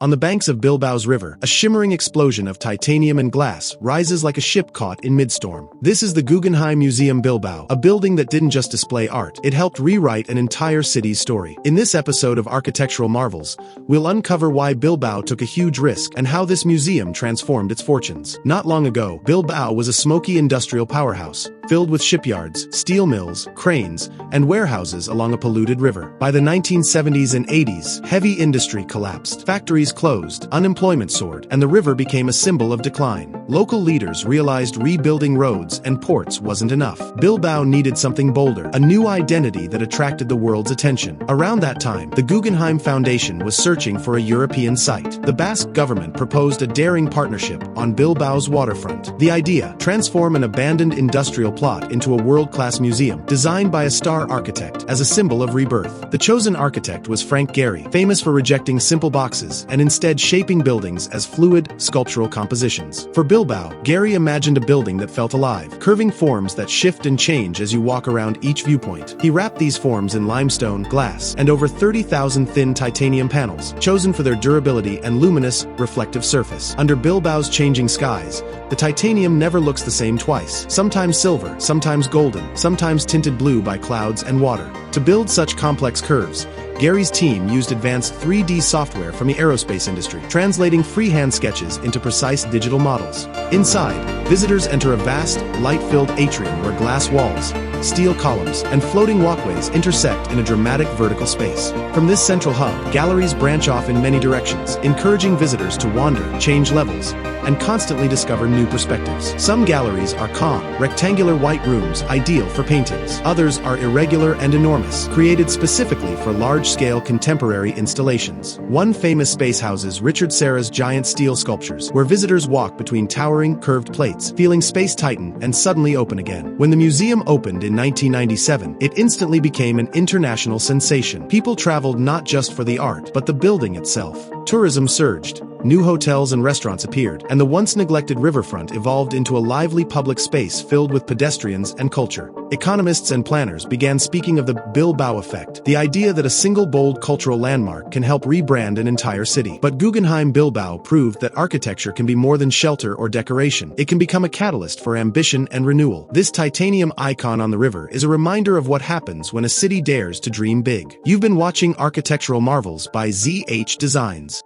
On the banks of Bilbao's river, a shimmering explosion of titanium and glass rises like a ship caught in midstorm. This is the Guggenheim Museum Bilbao, a building that didn't just display art, it helped rewrite an entire city's story. In this episode of Architectural Marvels, we'll uncover why Bilbao took a huge risk and how this museum transformed its fortunes. Not long ago, Bilbao was a smoky industrial powerhouse, filled with shipyards, steel mills, cranes, and warehouses along a polluted river. By the 1970s and 80s, heavy industry collapsed. Factories closed, unemployment soared, and the river became a symbol of decline. Local leaders realized rebuilding roads and ports wasn't enough. Bilbao needed something bolder, a new identity that attracted the world's attention. Around that time, the Guggenheim Foundation was searching for a European site. The Basque government proposed a daring partnership on Bilbao's waterfront. The idea: transform an abandoned industrial plot into a world-class museum, designed by a star architect as a symbol of rebirth. The chosen architect was Frank Gehry, famous for rejecting simple boxes and instead shaping buildings as fluid, sculptural compositions. For Bilbao, Gehry imagined a building that felt alive, curving forms that shift and change as you walk around each viewpoint. He wrapped these forms in limestone, glass, and over 30,000 thin titanium panels, chosen for their durability and luminous, reflective surface. Under Bilbao's changing skies, the titanium never looks the same twice, sometimes silver, sometimes golden, sometimes tinted blue by clouds and water. To build such complex curves, Gehry's team used advanced 3D software from the aerospace industry, translating freehand sketches into precise digital models. Inside, visitors enter a vast, light-filled atrium where glass walls, steel columns, and floating walkways intersect in a dramatic vertical space. From this central hub, galleries branch off in many directions, encouraging visitors to wander, change levels, and constantly discover new perspectives. Some galleries are calm, rectangular white rooms ideal for paintings. Others are irregular and enormous, created specifically for large-scale contemporary installations. One famous space houses Richard Serra's giant steel sculptures, where visitors walk between towering, curved plates, feeling space tighten and suddenly open again. When the museum opened in 1997, it instantly became an international sensation. People traveled not just for the art, but the building itself. Tourism surged. New hotels and restaurants appeared, and the once neglected riverfront evolved into a lively public space filled with pedestrians and culture. Economists and planners began speaking of the Bilbao Effect, the idea that a single bold cultural landmark can help rebrand an entire city. But Guggenheim Bilbao proved that architecture can be more than shelter or decoration. It can become a catalyst for ambition and renewal. This titanium icon on the river is a reminder of what happens when a city dares to dream big. You've been watching Architectural Marvels by ZH Designs.